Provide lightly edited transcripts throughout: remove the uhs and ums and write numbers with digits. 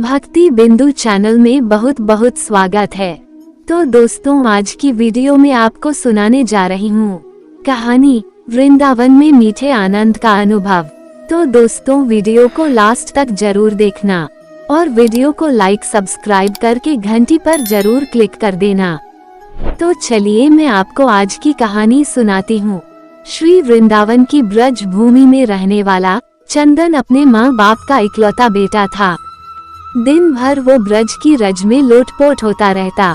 भक्ति बिंदु चैनल में बहुत बहुत स्वागत है। तो दोस्तों, आज की वीडियो में आपको सुनाने जा रही हूँ कहानी वृंदावन में मीठे आनंद का अनुभव। तो दोस्तों, वीडियो को लास्ट तक जरूर देखना और वीडियो को लाइक सब्सक्राइब करके घंटी पर जरूर क्लिक कर देना। तो चलिए मैं आपको आज की कहानी सुनाती हूँ। श्री वृंदावन की ब्रज भूमि में रहने वाला चंदन अपने माँ बाप का इकलौता बेटा था। दिन भर वो ब्रज की रज में लोटपोट होता रहता,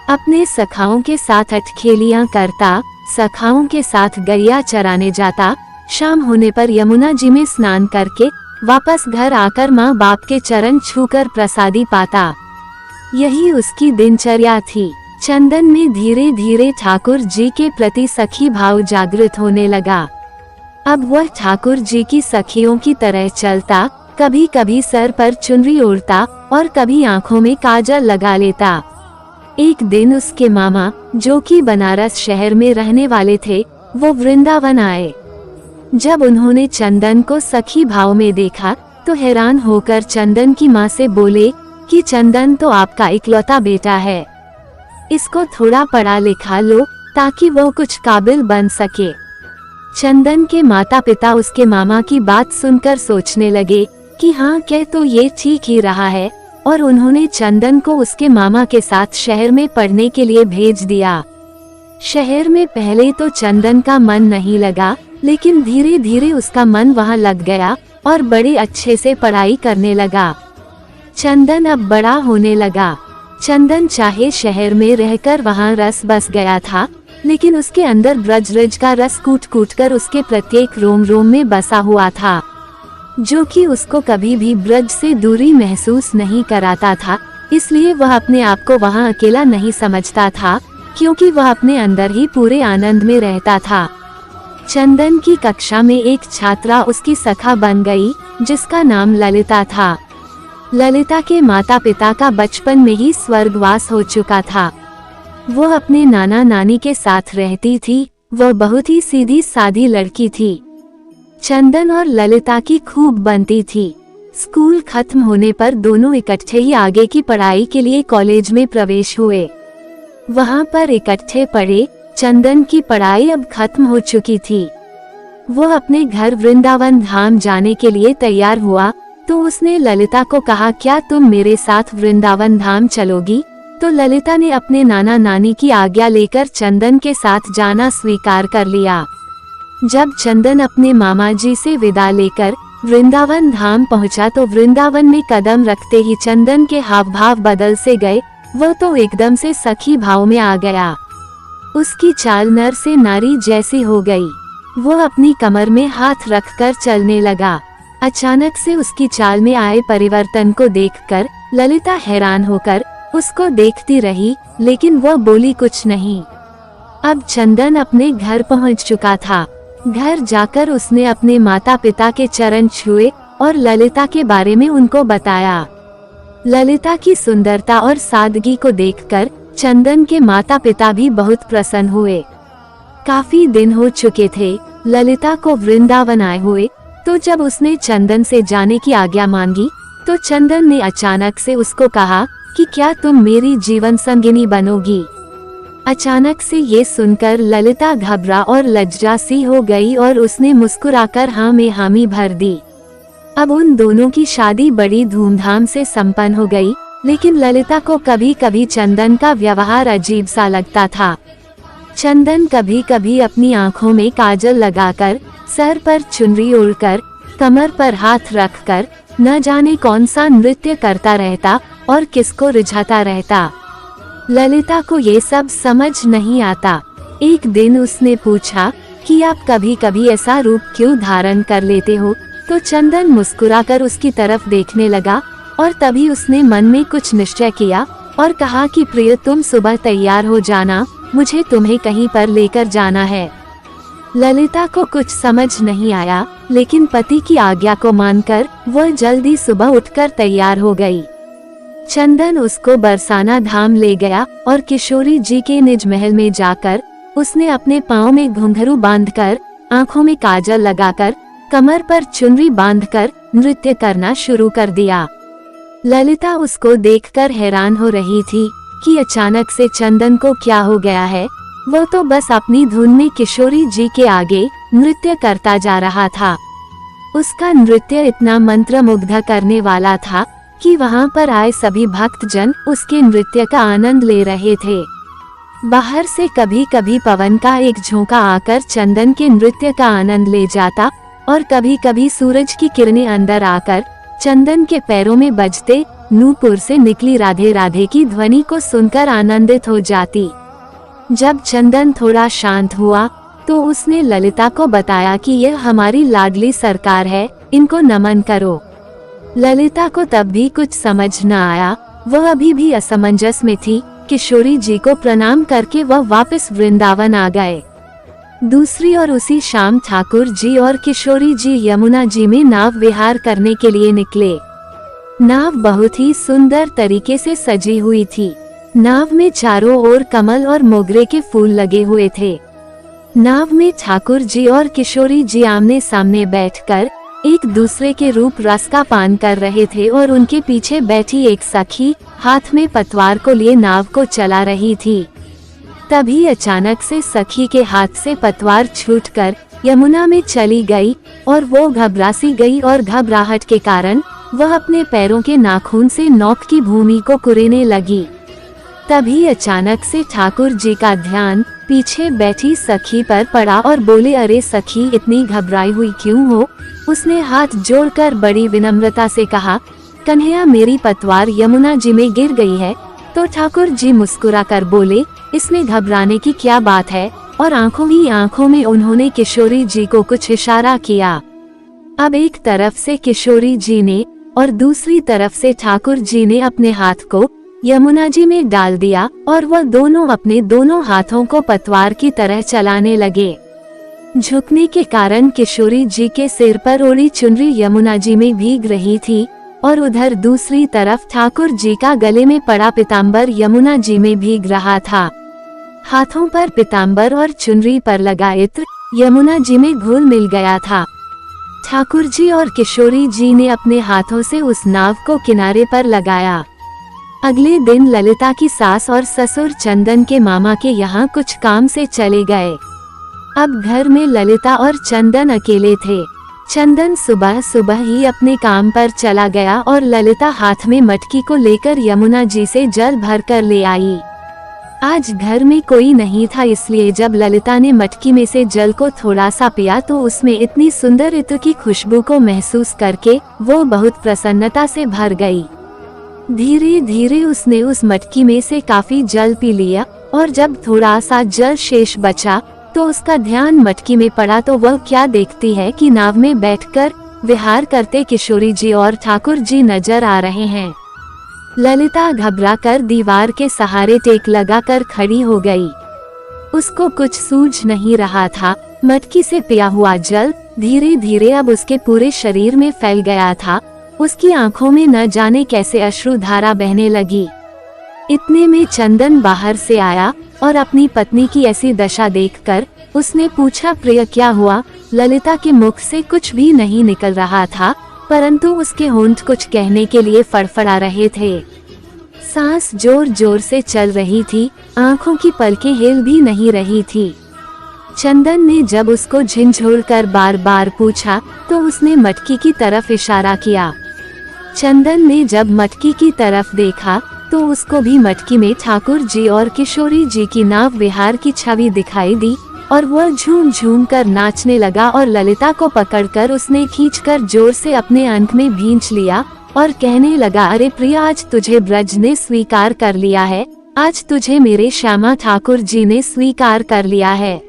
अपने सखाओं के साथ अटखेलियां करता, सखाओं के साथ गैया चराने जाता, शाम होने पर यमुना जी में स्नान करके वापस घर आकर माँ बाप के चरण छूकर प्रसादी पाता। यही उसकी दिनचर्या थी। चंदन में धीरे धीरे ठाकुर जी के प्रति सखी भाव जागृत होने लगा। अब वह ठाकुर जी की सखियों की तरह चलता, कभी कभी सर पर चुनरी ओढ़ता और कभी आंखों में काजल लगा लेता। एक दिन उसके मामा, जो कि बनारस शहर में रहने वाले थे, वो वृंदावन आए। जब उन्होंने चंदन को सखी भाव में देखा तो हैरान होकर चंदन की माँ से बोले कि चंदन तो आपका इकलौता बेटा है, इसको थोड़ा पढ़ा लिखा लो ताकि वो कुछ काबिल बन सके। चंदन के माता पिता उसके मामा की बात सुनकर सोचने लगे कि हाँ, कह तो ये ठीक ही रहा है, और उन्होंने चंदन को उसके मामा के साथ शहर में पढ़ने के लिए भेज दिया। शहर में पहले तो चंदन का मन नहीं लगा, लेकिन धीरे धीरे उसका मन वहाँ लग गया और बड़े अच्छे से पढ़ाई करने लगा। चंदन अब बड़ा होने लगा। चंदन चाहे शहर में रहकर वहाँ रस बस गया था, लेकिन उसके अंदर ब्रज का रस कूट कूट कर उसके प्रत्येक रोम रोम में बसा हुआ था, जो कि उसको कभी भी ब्रज से दूरी महसूस नहीं कराता था। इसलिए वह अपने आप को वहाँ अकेला नहीं समझता था, क्योंकि वह अपने अंदर ही पूरे आनंद में रहता था। चंदन की कक्षा में एक छात्रा उसकी सखा बन गई, जिसका नाम ललिता था। ललिता के माता पिता का बचपन में ही स्वर्गवास हो चुका था। वो अपने नाना नानी के साथ रहती थी। वह बहुत ही सीधी सादी लड़की थी। चंदन और ललिता की खूब बनती थी। स्कूल खत्म होने पर दोनों इकट्ठे ही आगे की पढ़ाई के लिए कॉलेज में प्रवेश हुए। वहाँ पर इकट्ठे पढ़े। चंदन की पढ़ाई अब खत्म हो चुकी थी। वो अपने घर वृंदावन धाम जाने के लिए तैयार हुआ, तो उसने ललिता को कहा, क्या तुम मेरे साथ वृंदावन धाम चलोगी? तो ललिता ने अपने नाना नानी की आज्ञा लेकर चंदन के साथ जाना स्वीकार कर लिया। जब चंदन अपने मामा जी से विदा लेकर वृंदावन धाम पहुंचा, तो वृंदावन में कदम रखते ही चंदन के हाव भाव बदल से गए। वह तो एकदम से सखी भाव में आ गया। उसकी चाल नर से नारी जैसी हो गई। वो अपनी कमर में हाथ रखकर चलने लगा। अचानक से उसकी चाल में आए परिवर्तन को देखकर ललिता हैरान होकर उसको देखती रही, लेकिन वह बोली कुछ नहीं। अब चंदन अपने घर पहुंच चुका था। घर जाकर उसने अपने माता पिता के चरण छुए और ललिता के बारे में उनको बताया। ललिता की सुंदरता और सादगी को देखकर चंदन के माता पिता भी बहुत प्रसन्न हुए। काफी दिन हो चुके थे ललिता को वृंदावन आए हुए, तो जब उसने चंदन से जाने की आज्ञा मांगी, तो चंदन ने अचानक से उसको कहा कि क्या तुम मेरी जीवन संगिनी बनोगी? अचानक से ये सुनकर ललिता घबरा और लज्जा सी हो गई और उसने मुस्कुराकर हाँ में हामी भर दी। अब उन दोनों की शादी बड़ी धूमधाम से संपन्न हो गई, लेकिन ललिता को कभी कभी चंदन का व्यवहार अजीब सा लगता था। चंदन कभी कभी अपनी आंखों में काजल लगाकर, सर पर चुनरी ओढ़कर, कमर पर हाथ रखकर न जाने कौन सा नृत्य करता रहता और किसको रिझाता रहता। ललिता को ये सब समझ नहीं आता। एक दिन उसने पूछा कि आप कभी कभी ऐसा रूप क्यों धारण कर लेते हो? तो चंदन मुस्कुराकर उसकी तरफ देखने लगा और तभी उसने मन में कुछ निश्चय किया और कहा कि प्रिय, तुम सुबह तैयार हो जाना, मुझे तुम्हें कहीं पर लेकर जाना है। ललिता को कुछ समझ नहीं आया, लेकिन पति की आज्ञा को मानकर वह जल्दी सुबह उठकर तैयार हो गई। चंदन उसको बरसाना धाम ले गया और किशोरी जी के निज महल में जाकर उसने अपने पाँव में घुंघरू बांधकर, आंखों में काजल लगाकर, कमर पर चुनरी बांधकर नृत्य करना शुरू कर दिया। ललिता उसको देखकर हैरान हो रही थी कि अचानक से चंदन को क्या हो गया है। वो तो बस अपनी धुन में किशोरी जी के आगे नृत्य करता जा रहा था। उसका नृत्य इतना मंत्रमुग्ध करने वाला था कि वहाँ पर आए सभी भक्तजन उसके नृत्य का आनंद ले रहे थे। बाहर से कभी कभी पवन का एक झोंका आकर चंदन के नृत्य का आनंद ले जाता और कभी कभी सूरज की किरणें अंदर आकर चंदन के पैरों में बजते नूपुर से निकली राधे राधे की ध्वनि को सुनकर आनंदित हो जाती। जब चंदन थोड़ा शांत हुआ तो उसने ललिता को बताया कि यह हमारी लाडली सरकार है, इनको नमन करो। ललिता को तब भी कुछ समझ न आया। वह अभी भी असमंजस में थी। किशोरी जी को प्रणाम करके वह वापस वृंदावन आ गए। दूसरी ओर उसी शाम ठाकुर जी और किशोरी जी यमुना जी में नाव विहार करने के लिए निकले। नाव बहुत ही सुंदर तरीके से सजी हुई थी। नाव में चारों ओर कमल और मोगरे के फूल लगे हुए थे। नाव में ठाकुर जी और किशोरी जी आमने सामने बैठकर एक दूसरे के रूप रस का पान कर रहे थे और उनके पीछे बैठी एक सखी हाथ में पतवार को लिए नाव को चला रही थी। तभी अचानक से सखी के हाथ से पतवार छूटकर यमुना में चली गई और वो घबरा सी गई और घबराहट के कारण वह अपने पैरों के नाखून से नौक की भूमि को कुरेदने लगी। तभी अचानक से ठाकुर जी का ध्यान पीछे बैठी सखी पर पड़ा और बोले, अरे सखी, इतनी घबराई हुई क्यों हो? उसने हाथ जोड़कर बड़ी विनम्रता से कहा, कन्हैया, मेरी पतवार यमुना जी में गिर गई है। तो ठाकुर जी मुस्कुराकर बोले, इसमें घबराने की क्या बात है? और आंखों ही आंखों में उन्होंने किशोरी जी को कुछ इशारा किया। अब एक तरफ से किशोरी जी ने और दूसरी तरफ से ठाकुर जी ने अपने हाथ को यमुना जी में डाल दिया और वह दोनों अपने दोनों हाथों को पतवार की तरह चलाने लगे। झुकने के कारण किशोरी जी के सिर पर ओढ़ी चुनरी यमुना जी में भीग रही थी और उधर दूसरी तरफ ठाकुर जी का गले में पड़ा पीताम्बर यमुना जी में भीग रहा था। हाथों पर पीताम्बर और चुनरी पर लगा इत्र यमुना जी में घुल मिल गया था। ठाकुर जी और किशोरी जी ने अपने हाथों से उस नाव को किनारे पर लगाया। अगले दिन ललिता की सास और ससुर चंदन के मामा के यहाँ कुछ काम से चले गए। अब घर में ललिता और चंदन अकेले थे। चंदन सुबह सुबह ही अपने काम पर चला गया और ललिता हाथ में मटकी को लेकर यमुना जी से जल भर कर ले आई। आज घर में कोई नहीं था, इसलिए जब ललिता ने मटकी में से जल को थोड़ा सा पिया तो उसमें इतनी सुंदर इत्र की खुशबू को महसूस करके वो बहुत प्रसन्नता से भर गई। धीरे धीरे उसने उस मटकी में से काफी जल पी लिया और जब थोड़ा सा जल शेष बचा तो उसका ध्यान मटकी में पड़ा तो वह क्या देखती है कि नाव में बैठकर विहार करते किशोरी जी और ठाकुर जी नजर आ रहे हैं। ललिता घबराकर दीवार के सहारे टेक लगाकर खड़ी हो गई। उसको कुछ सूझ नहीं रहा था। मटकी से पिया हुआ जल धीरे धीरे अब उसके पूरे शरीर में फैल गया था। उसकी आंखों में न जाने कैसे अश्रुधारा बहने लगी। इतने में चंदन बाहर से आया और अपनी पत्नी की ऐसी दशा देखकर उसने पूछा, प्रिय क्या हुआ? ललिता के मुख से कुछ भी नहीं निकल रहा था, परंतु उसके होंठ कुछ कहने के लिए फड़फड़ा रहे थे। सांस जोर जोर से चल रही थी, आंखों की पलकें हिल भी नहीं रही थी। चंदन ने जब उसको झिंझोड़कर बार बार पूछा तो उसने मटकी की तरफ इशारा किया। चंदन ने जब मटकी की तरफ देखा तो उसको भी मटकी में ठाकुर जी और किशोरी जी की नाव विहार की छवि दिखाई दी और वह झूम झूम कर नाचने लगा और ललिता को पकड़कर उसने खींचकर जोर से अपने अंक में भींच लिया और कहने लगा, अरे प्रिया, आज तुझे ब्रज ने स्वीकार कर लिया है, आज तुझे मेरे श्यामा ठाकुर जी ने स्वीकार कर लिया है।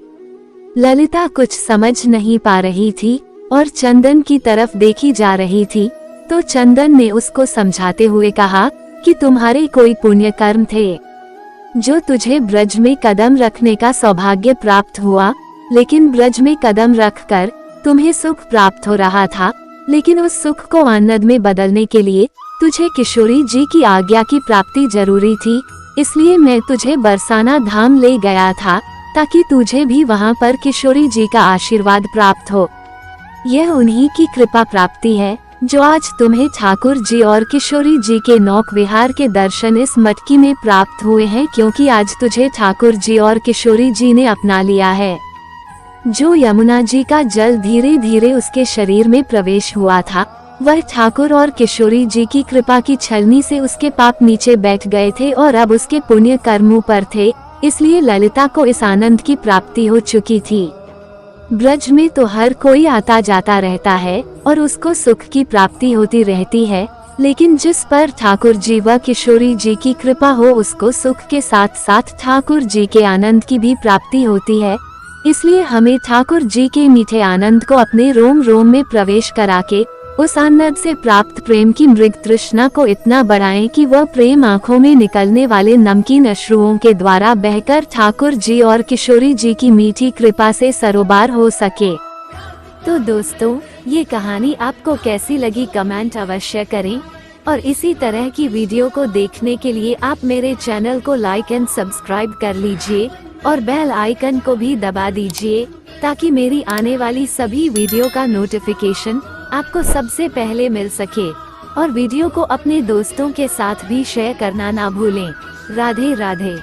ललिता कुछ समझ नहीं पा रही थी और चंदन की तरफ देखी जा रही थी, तो चंदन ने उसको समझाते हुए कहा कि तुम्हारे कोई पुण्य कर्म थे जो तुझे ब्रज में कदम रखने का सौभाग्य प्राप्त हुआ, लेकिन ब्रज में कदम रखकर तुम्हें सुख प्राप्त हो रहा था, लेकिन उस सुख को आनंद में बदलने के लिए तुझे किशोरी जी की आज्ञा की प्राप्ति जरूरी थी। इसलिए मैं तुझे बरसाना धाम ले गया था ताकि तुझे भी वहां पर किशोरी जी का आशीर्वाद प्राप्त हो। यह उन्हीं की कृपा प्राप्ति है जो आज तुम्हें ठाकुर जी और किशोरी जी के नौक विहार के दर्शन इस मटकी में प्राप्त हुए हैं, क्योंकि आज तुझे ठाकुर जी और किशोरी जी ने अपना लिया है। जो यमुना जी का जल धीरे धीरे उसके शरीर में प्रवेश हुआ था, वह ठाकुर और किशोरी जी की कृपा की छलनी से उसके पाप नीचे बैठ गए थे और अब उसके पुण्य कर्मों पर थे, इसलिए ललिता को इस आनंद की प्राप्ति हो चुकी थी। ब्रज में तो हर कोई आता जाता रहता है और उसको सुख की प्राप्ति होती रहती है, लेकिन जिस पर ठाकुर जी व किशोरी जी की कृपा हो उसको सुख के साथ साथ ठाकुर जी के आनंद की भी प्राप्ति होती है। इसलिए हमें ठाकुर जी के मीठे आनंद को अपने रोम रोम में प्रवेश करा के उस आनंद से प्राप्त प्रेम की मृग तृष्णा को इतना बढ़ाएं कि वह प्रेम आँखों में निकलने वाले नमकीन अश्रुओं के द्वारा बहकर ठाकुर जी और किशोरी जी की मीठी कृपा से सरोबार हो सके। तो दोस्तों, ये कहानी आपको कैसी लगी कमेंट अवश्य करें, और इसी तरह की वीडियो को देखने के लिए आप मेरे चैनल को लाइक एंड सब्सक्राइब कर लीजिए और बेल आइकन को भी दबा दीजिए, ताकि मेरी आने वाली सभी वीडियो का नोटिफिकेशन आपको सबसे पहले मिल सके। और वीडियो को अपने दोस्तों के साथ भी शेयर करना ना भूलें। राधे राधे।